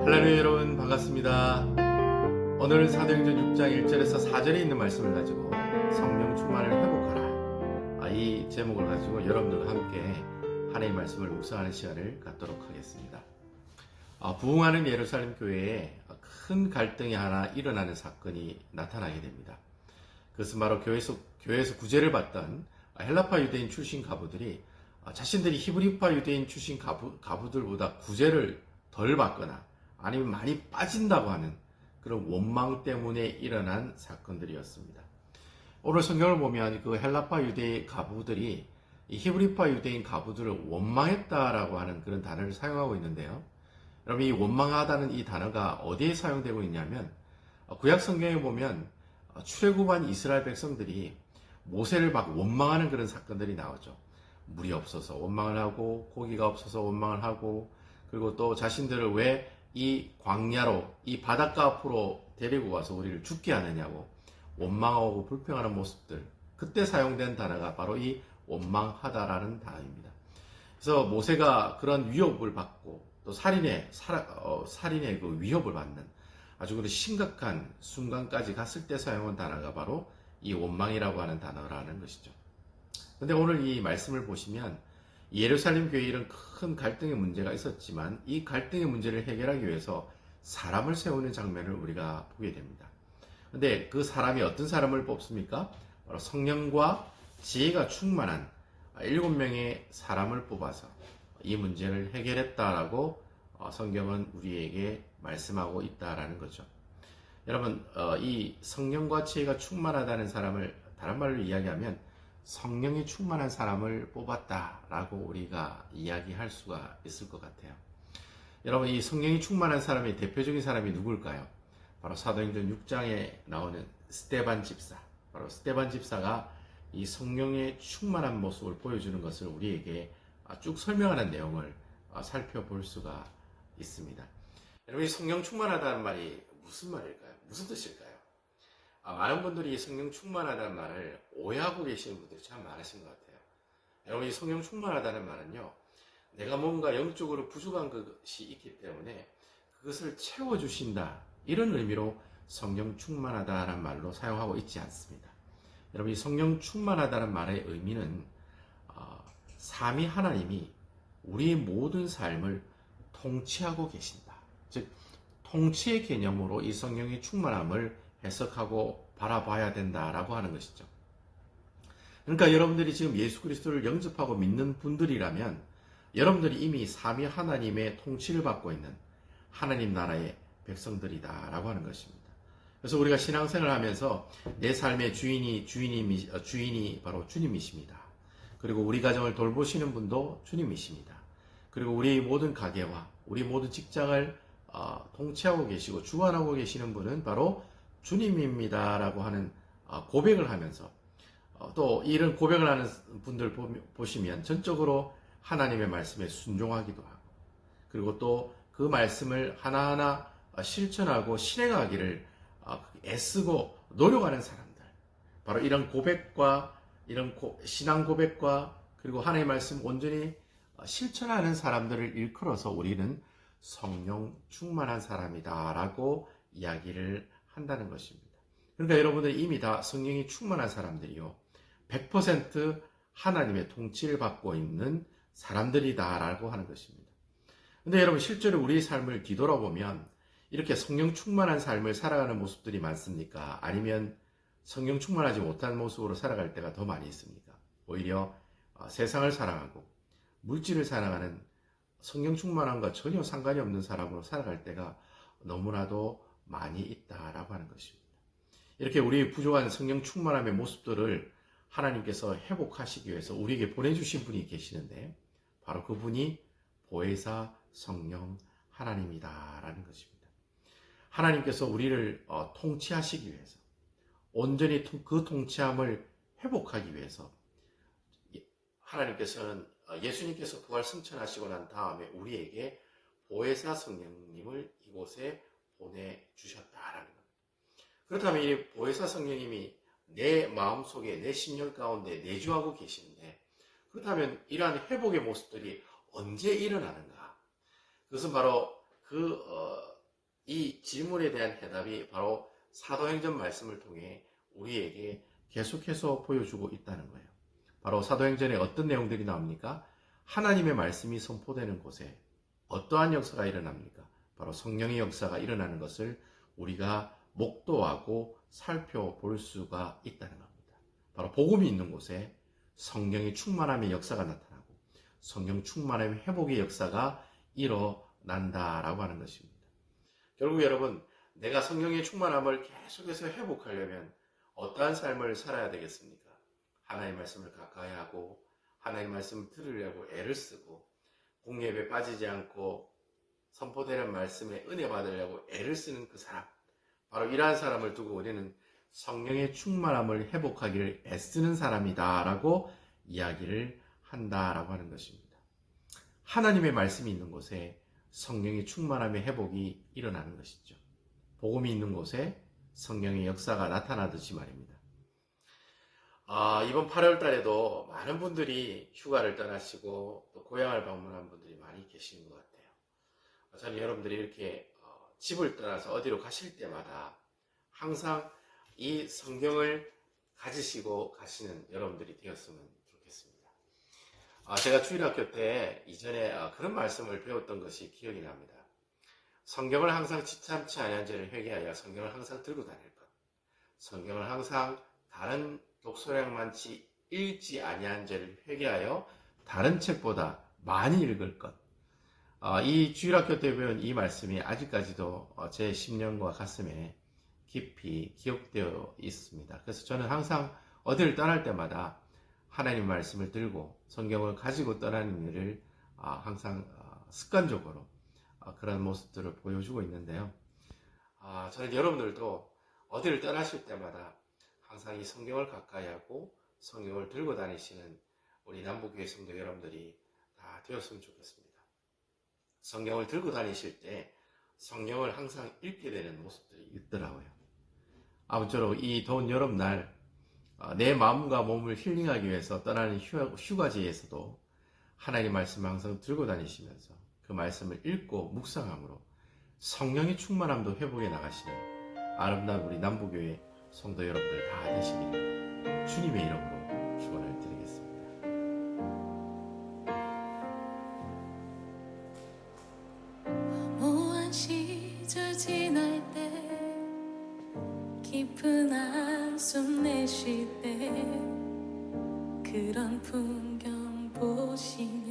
할렐루야 여러분 반갑습니다. 오늘은 사도행전 6장 1절에서 4절에 있는 말씀을 가지고 성령 충만을 회복하라, 이 제목을 가지고 여러분들과 함께 하나님의 말씀을 묵상하는 시간을 갖도록 하겠습니다. 부흥하는 예루살렘 교회에 큰 갈등이 하나 일어나는 사건이 나타나게 됩니다. 그것은 바로 교회에서 구제를 받던 헬라파 유대인 출신 가부들이 자신들이 히브리파 유대인 출신 가부들보다 구제를 덜 받거나 아니면 많이 빠진다고 하는 그런 원망 때문에 일어난 사건들이었습니다. 오늘 성경을 보면 그 헬라파 유대인 가부들이 이 히브리파 유대인 가부들을 원망했다라고 하는 그런 단어를 사용하고 있는데요. 여러분, 이 원망하다는 이 단어가 어디에 사용되고 있냐면 구약 성경에 보면 출애굽한 이스라엘 백성들이 모세를 막 원망하는 그런 사건들이 나오죠. 물이 없어서 원망을 하고 고기가 없어서 원망을 하고, 그리고 또 자신들을 왜 이 광야로, 이 바닷가 앞으로 데리고 와서 우리를 죽게 하느냐고 원망하고 불평하는 모습들, 그때 사용된 단어가 바로 이 원망하다라는 단어입니다. 그래서 모세가 그런 위협을 받고 또 살인의 그 위협을 받는 아주 그런 심각한 순간까지 갔을 때 사용한 단어가 바로 이 원망이라고 하는 단어라는 것이죠. 근데 오늘 이 말씀을 보시면 예루살렘 교회에 이런 큰 갈등의 문제가 있었지만 이 갈등의 문제를 해결하기 위해서 사람을 세우는 장면을 우리가 보게 됩니다. 근데 그 사람이 어떤 사람을 뽑습니까? 바로 성령과 지혜가 충만한 7명의 사람을 뽑아서 이 문제를 해결했다라고 성경은 우리에게 말씀하고 있다라는 거죠. 여러분, 이 성령과 지혜가 충만하다는 사람을 다른 말로 이야기하면 성령이 충만한 사람을 뽑았다라고 우리가 이야기할 수가 있을 것 같아요. 여러분, 이 성령이 충만한 사람의 대표적인 사람이 누굴까요? 바로 사도행전 6장에 나오는 스데반 집사. 바로 스데반 집사가 이 성령의 충만한 모습을 보여주는 것을 우리에게 쭉 설명하는 내용을 살펴볼 수가 있습니다. 여러분, 이 성령 충만하다는 말이 무슨 말일까요? 무슨 뜻일까요? 많은 분들이 이 성령 충만하다는 말을 오해하고 계시는 분들이 참 많으신 것 같아요. 여러분, 이 성령 충만하다는 말은요, 내가 뭔가 영적으로 부족한 것이 있기 때문에 그것을 채워주신다, 이런 의미로 성령 충만하다는 말로 사용하고 있지 않습니다. 여러분, 이 성령 충만하다는 말의 의미는 삼위 하나님이 우리의 모든 삶을 통치하고 계신다, 즉 통치의 개념으로 이 성령의 충만함을 해석하고 바라봐야 된다라고 하는 것이죠. 그러니까 여러분들이 지금 예수 그리스도를 영접하고 믿는 분들이라면 여러분들이 이미 삼위 하나님의 통치를 받고 있는 하나님 나라의 백성들이다라고 하는 것입니다. 그래서 우리가 신앙생활을 하면서 내 삶의 주인이 바로 주님이십니다. 그리고 우리 가정을 돌보시는 분도 주님이십니다. 그리고 우리 모든 가게와 우리 모든 직장을 통치하고 계시고 주관하고 계시는 분은 바로 주님입니다라고 하는 고백을 하면서, 또 이런 고백을 하는 분들 보시면 전적으로 하나님의 말씀에 순종하기도 하고, 그리고 또 그 말씀을 하나하나 실천하고 실행하기를 애쓰고 노력하는 사람들, 바로 이런 고백과 이런 신앙 고백과 그리고 하나님의 말씀 온전히 실천하는 사람들을 일컬어서 우리는 성령 충만한 사람이다라고 이야기를 한다는 것입니다. 그러니까 여러분들이 이미 다 성령이 충만한 사람들이요, 100% 하나님의 통치를 받고 있는 사람들이다라고 하는 것입니다. 근데 여러분, 실제로 우리의 삶을 뒤돌아보면 이렇게 성령 충만한 삶을 살아가는 모습들이 많습니까? 아니면 성령 충만하지 못한 모습으로 살아갈 때가 더 많이 있습니까? 오히려 세상을 사랑하고 물질을 사랑하는 성령 충만함과 전혀 상관이 없는 사람으로 살아갈 때가 너무나도 많이 있다라고 하는 것입니다. 이렇게 우리 부족한 성령 충만함의 모습들을 하나님께서 회복하시기 위해서 우리에게 보내주신 분이 계시는데 바로 그분이 보혜사 성령 하나님이다라는 것입니다. 하나님께서 우리를 통치하시기 위해서, 온전히 그 통치함을 회복하기 위해서 하나님께서는 예수님께서 부활 승천하시고 난 다음에 우리에게 보혜사 성령님을 이곳에 보내주셨다라는 겁니다. 그렇다면 이 보혜사 성령님이 내 마음속에, 내 심령 가운데 내주하고 계시는데, 그렇다면 이러한 회복의 모습들이 언제 일어나는가? 그것은 바로 그 이 질문에 대한 해답이 바로 사도행전 말씀을 통해 우리에게 계속해서 보여주고 있다는 거예요. 바로 사도행전에 어떤 내용들이 나옵니까? 하나님의 말씀이 선포되는 곳에 어떠한 역사가 일어납니까? 바로 성령의 역사가 일어나는 것을 우리가 목도하고 살펴볼 수가 있다는 겁니다. 바로 복음이 있는 곳에 성령의 충만함의 역사가 나타나고 성령 충만함의 회복의 역사가 일어난다라고 하는 것입니다. 결국 여러분, 내가 성령의 충만함을 계속해서 회복하려면 어떠한 삶을 살아야 되겠습니까? 하나님의 말씀을 가까이 하고 하나님의 말씀을 들으려고 애를 쓰고 공예배에 빠지지 않고 선포되는 말씀에 은혜 받으려고 애를 쓰는 그 사람, 바로 이러한 사람을 두고 우리는 성령의 충만함을 회복하기를 애쓰는 사람이다 라고 이야기를 한다라고 하는 것입니다. 하나님의 말씀이 있는 곳에 성령의 충만함의 회복이 일어나는 것이죠. 복음이 있는 곳에 성령의 역사가 나타나듯이 말입니다. 이번 8월 달에도 많은 분들이 휴가를 떠나시고 또 고향을 방문한 분들이 많이 계시는 것 같아요. 저는 여러분들이 이렇게 집을 떠나서 어디로 가실 때마다 항상 이 성경을 가지시고 가시는 여러분들이 되었으면 좋겠습니다. 제가 주일학교 때 이전에 그런 말씀을 배웠던 것이 기억이 납니다. 성경을 항상 지참치 아니한 죄를 회개하여 성경을 항상 들고 다닐 것. 성경을 항상 다른 독서량 많지 읽지 아니한 죄를 회개하여 다른 책보다 많이 읽을 것. 이 주일학교 때 배운 이 말씀이 아직까지도 제 심령과 가슴에 깊이 기억되어 있습니다. 그래서 저는 항상 어디를 떠날 때마다 하나님 말씀을 들고 성경을 가지고 떠나는 일을 항상 습관적으로 그런 모습들을 보여주고 있는데요. 저는 여러분들도 어디를 떠나실 때마다 항상 이 성경을 가까이 하고 성경을 들고 다니시는 우리 남부교회 성도 여러분들이 다 되었으면 좋겠습니다. 성경을 들고 다니실 때 성경을 항상 읽게 되는 모습들이 있더라고요. 아무쪼록 이 더운 여름날 내 마음과 몸을 힐링하기 위해서 떠나는 휴가지에서도 하나님 말씀을 항상 들고 다니시면서 그 말씀을 읽고 묵상함으로 성령의 충만함도 회복해 나가시는 아름다운 우리 남부교회 성도 여러분들 다 되시기를 주님의 이름으로 축원을 드리겠습니다. 모한 시절 지날 때 깊은 한숨 내쉴 때 그런 풍경 보시며